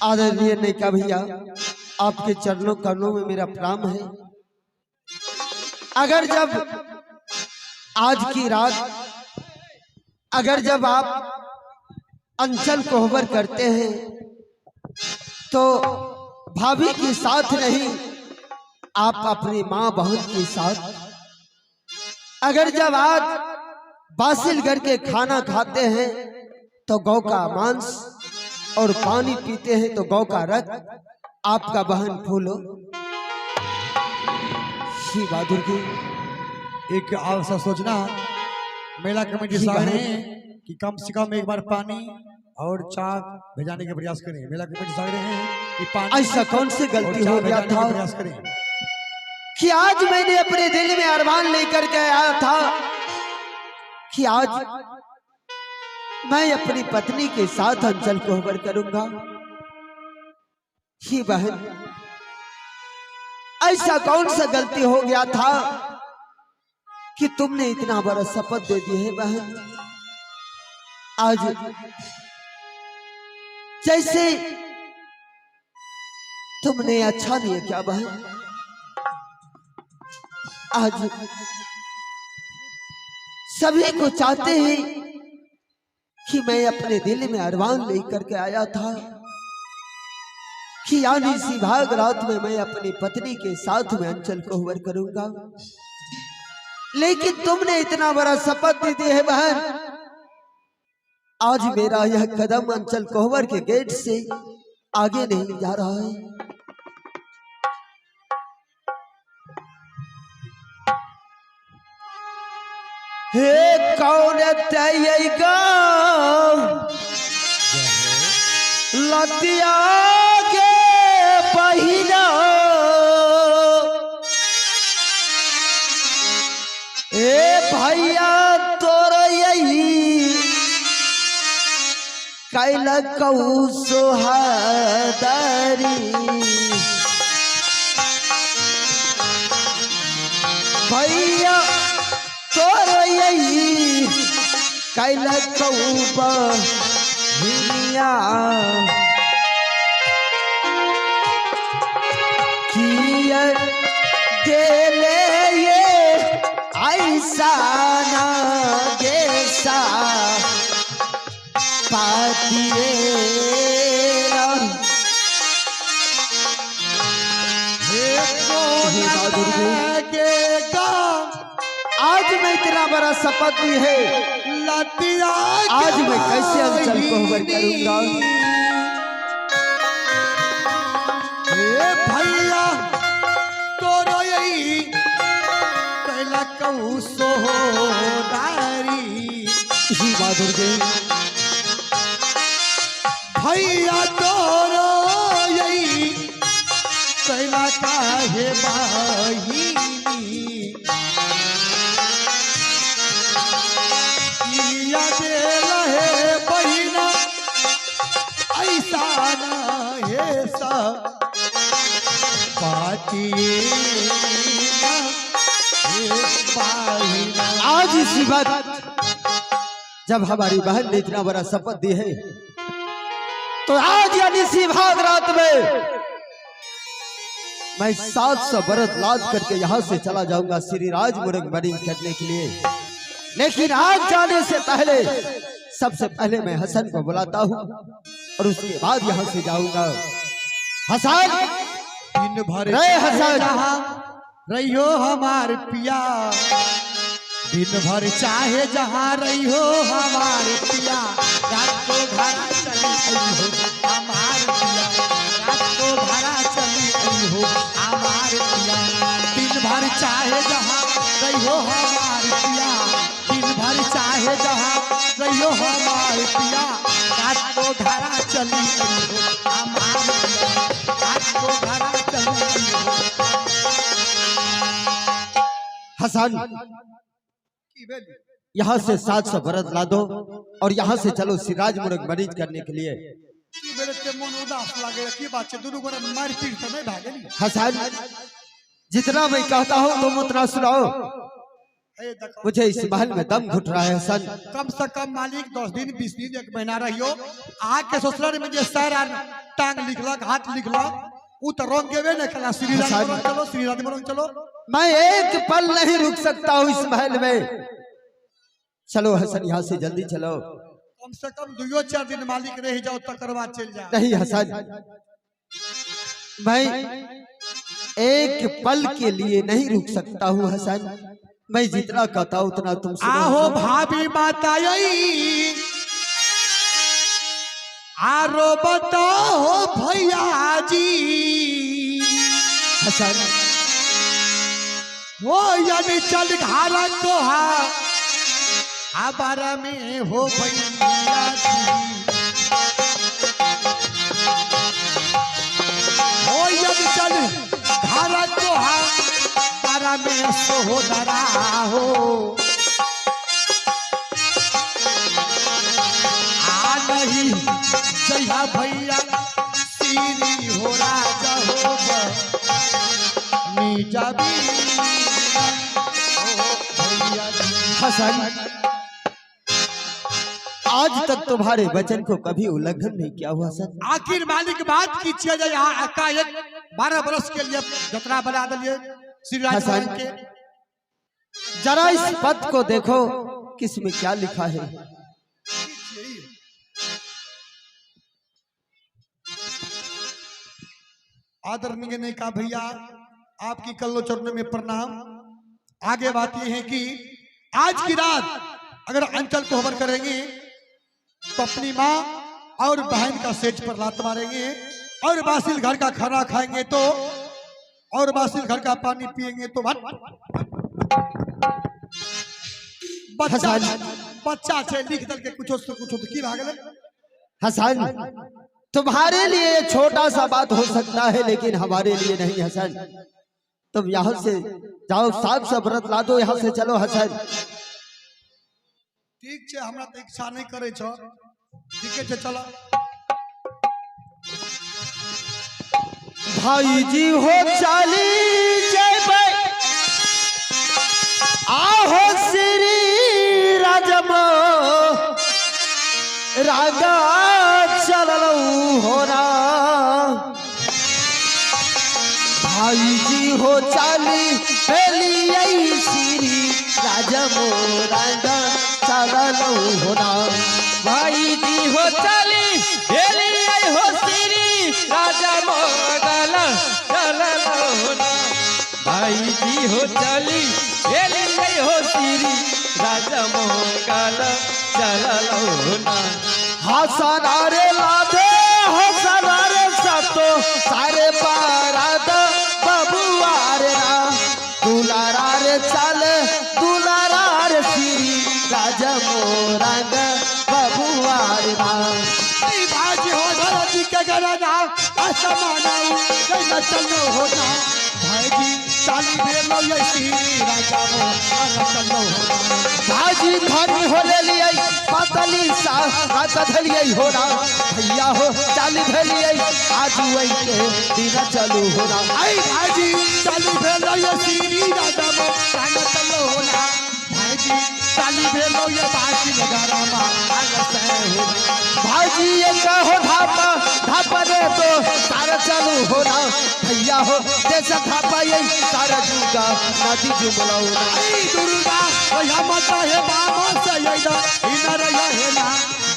आदरणीय नेका भैया, आपके चरणों करणों में मेरा प्रणाम है। अगर जब आज की रात अगर जब आप अंचल कोहबर करते हैं तो भाभी के साथ नहीं, आप अपनी माँ बहन के साथ। अगर जब आज बासिल करके खाना खाते हैं तो गौ का मांस और पानी पीते हैं तो गौ का रक्त आपका बहन फूलो। श्री बहादुर की एक आवश्यक सोचना, मेला कमेटी साहब ने कि कम से कम एक बार पानी और चाय भेजाने का प्रयास करें। मेला कमेटी साहब हैं कि पानी ऐसा कौन सी गलती हो गया था प्रयास करें कि आज मैंने अपने दिल में अरमान लेकर के आया था कि आज मैं अपनी पत्नी के साथ अंचल कोहबर करूंगा। ही बहन, ऐसा कौन सा गलती हो गया था कि तुमने इतना बड़ा शपथ दे दी है बहन। आज जैसे तुमने अच्छा नहीं है क्या बहन। आज सभी को चाहते हैं कि मैं अपने दिल में अरमान लेकर के आया था कि यानी सी भाग रात में मैं अपनी पत्नी के साथ में अंचल कोहबर करूंगा, लेकिन तुमने इतना बड़ा शपथ दे दी है बहन। आज मेरा यह कदम अंचल कोहबर के गेट से आगे नहीं जा रहा है। हे कौन तैयगा लतिया के पहिना, ए भैया तोर यही कैला कहू सोहादारी। भैया तोर यही कैला कहू बहिनिया, किया देले ये ऐसा ना गेसा पातिए। आज मैं इतना बड़ा शपथ दी है, आज मैं कैसे अंचल कोहबर करूंगा। भैया तोरो यही कैला कहू सोदारी। जी बहादुर जी, भैया तोरो यही कैला काहे बहिनी, किया देला है बहिना ऐसा ना है सा आज इसी बात जब हमारी बहन ने इतना बड़ा शपथ दी है तो आज यानी इसी भाग रात में मैं 700 बरत लाद करके यहाँ से चला जाऊंगा श्री राज मुरग मरीज करने के लिए। लेकिन आज जाने से पहले सबसे पहले मैं हसन को बुलाता हूँ और उसके बाद यहाँ से जाऊंगा। हसन, दिन भर रे हसन, रहियो हमार पिया, दिन भर चाहे जहाँ रहियो हमार पिया, रात को घरा चली हो हमार पिया, रात को घरा चली हो हमार पिया। दिन भर चाहे जहाँ रहियो हमार पिया, दिन भर चाहे जहाँ रहियो हमार पिया, रात को घरा चली हो हमार पिया, रात को घरा चली हो। हसन, यहाँ से 700 बरत ला दो और यहाँ से चलो सिराज मुर्ग मरीज करने के लिए। हसन, जितना मैं कहता हूँ तुम उतना सुनाओ। मुझे इस महल में दम घुट रहा है हसन। कम से कम मालिक 10 दिन 20 दिन 1 महीना रहियो। आके ससुराल में जे सर आर टांग लिखलक हाथ लिखलक उ तो रंग गेवे न कला। श्री राज में चलो, श्री राज में चलो। मैं एक पल नहीं रुक सकता हूँ इस महल में। चलो हसन यहाँ से जल्दी चलो। कम से कम 2-4 दिन मालिक रह जाओ तकर बाद चल जाओ। नहीं हसन, मैं एक पल के लिए नहीं रुक सकता हूँ हसन। मैं जितना कहता हूँ उतना तुम सुनो। आहो भाभी माता आरो बताओ भैया जी हसन वो यानी चल घारा को बारा में हो भैया जी वो यानी चल घारा को बारा में सोहदरा हो आ नहीं जया भैया सीरी हो राजा हो नीजा भी हसन, आज तक तुम्हारे वचन को कभी उल्लंघन नहीं किया हुआ हसन। आखिर मालिक बात की चीज यहाँ एकाएक 12 बरस के लिए जतरा बना दिए श्री राज के। जरा इस पद को देखो किसमें क्या लिखा है। आदरणीय ने कहा भैया आपकी कल्लो चरणों में प्रणाम। आगे बात यह है कि आज की रात अगर अंचल को हवर करेंगे तो अपनी माँ और बहन का सेज पर लात मारेंगे और बासिल घर का खाना खाएंगे तो और बासिल घर का पानी पिएंगे तो बच्चा से लिख दल के कुछ तो की भागले। हसन, तुम्हारे लिए छोटा सा बात हो सकता है लेकिन हमारे लिए नहीं हसन। तुम यहाँ से जाओ, साफ सा व्रत ला दो, यहाँ से चलो हसन। ठीक है, हमरा तो इच्छा नहीं करे छो। ठीक है चलो। भाई जी हो चाली जय आहो श्री राजमो रागा चलो होना। भाई जी हो चाली पहली श्री राजमो रागा चलो होना। भाई जी हो चाली पहली हो श्री राजमो रागा चलो होना। भाई जी हो चाली पहली हो श्री राजमो रागा चलो होना। हसना रे लादे हसना रे सतो सारे पाराद बबुआ रे ना दुलारा रे चले दुलारा रे श्री राजा मोरंग बबुआ रे ना। भाजी हो धरती के गरना असमानाऊ कैसा चलो होना। भाई चाली भेलो ये श्री राजा मोरंग चलो होना। भाजी धनी हो ले लिए पतली सा कथलिए होना। भैया हो चाली भेलिए आज वही के दिन चलू होना। आई भाजी चाली भेलो ये श्री राजा मोरंग चलो होना। भाजी चाली भेलो ये बासी लगारा मा आग से होना। भाजी ये कहो धापा धापा दे तो सारा चालू होना। भैया हो जैसा धापा यही सारा जुगा नदी जुमला होना। आई दुर्गा भैया माता है बाबा से यदा इनर है ना।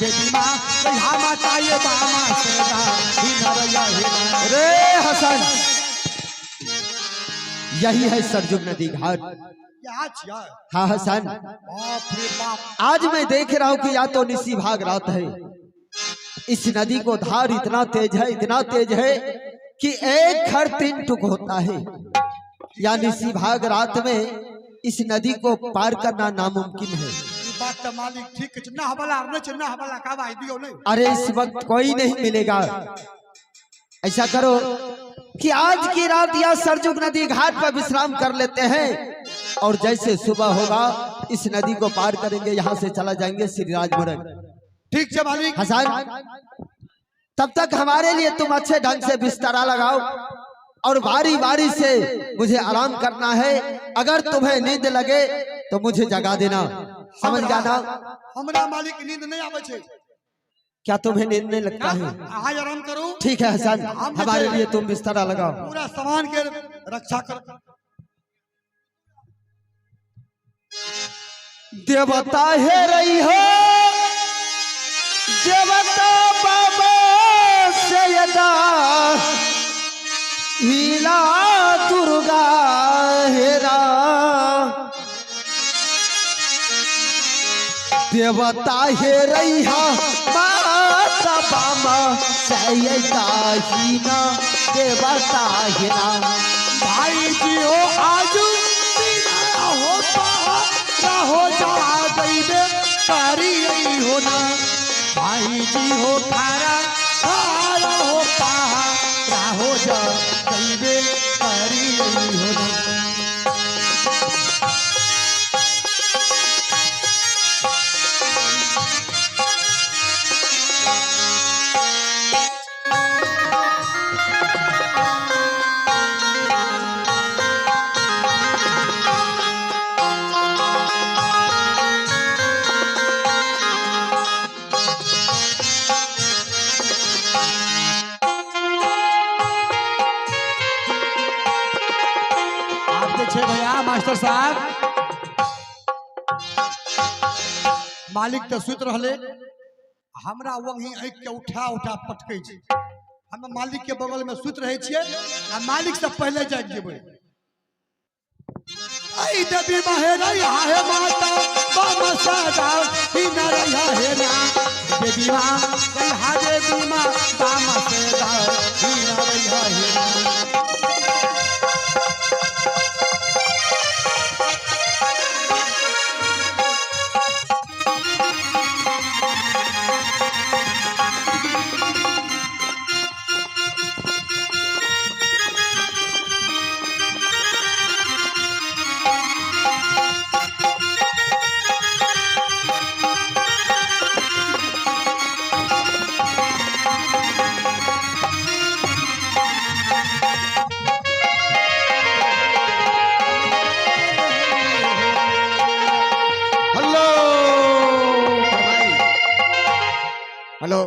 बेटी माँ भैया माता है बाबा से ना इनर है ना। रे हसन, यही है सरजुग नदी घाट। हाँ हसन, बाप रे बाप। आज मैं देख रहा हूँ कि या तो निसी भाग रात है। इस नदी को धार इतना तेज है कि एक घर 3 टुक होता है। या निसी भाग रात में इस नदी को पार करना नामुमकिन है। बात तो मालिक ठीक है। ना हवाला का भाई दियो नहीं। अरे इस वक्त कोई नहीं मिलेगा। ऐसा करो कि आज की रात या सरजुग नदी घाट पर विश्राम कर लेते हैं और जैसे सुबह होगा इस नदी को पार करेंगे, यहाँ से चला जाएंगे श्री राजपुरम। ठीक है मालिक। हसन, तब तक हमारे लिए तुम अच्छे ढंग से बिस्तरा लगाओ और बारी बारी से मुझे आराम करना है। अगर तुम्हें नींद लगे तो मुझे जगा देना, समझ जाना। हमरा मालिक नींद नहीं आवे छे। क्या तुम्हें नींद नहीं लगता है? आज आराम करो। ठीक है हसन, हमारे लिए तुम बिस्तरा लगाओ। पूरा सामान के रक्षा कर। देवता है रही हो, देवता बाबा सैयदा हीला दुर्गा हेरा। देवता है रही हो माता बाबा सैयदा हीना देवता हेरा। भाई जी हो आजू हो जा दैबे पारी हो ना। भाई जी हो खारा खारा हो पहाड़ा हो जा दैबे पारी हो ना। भैया मास्टर साहब मालिक तो सुत रहे, हमरा वही आँख के उठा उठा पटके छे। हम मालिक के बगल में सुत रहे छिए आ मालिक से पहले जाग जेबे। आई देवी माहेरा हे माता बाबा सादा ही न रहा है ना। देवी मां कहा देवी मां बाबा सादा ही न रहा है ना। हेलो।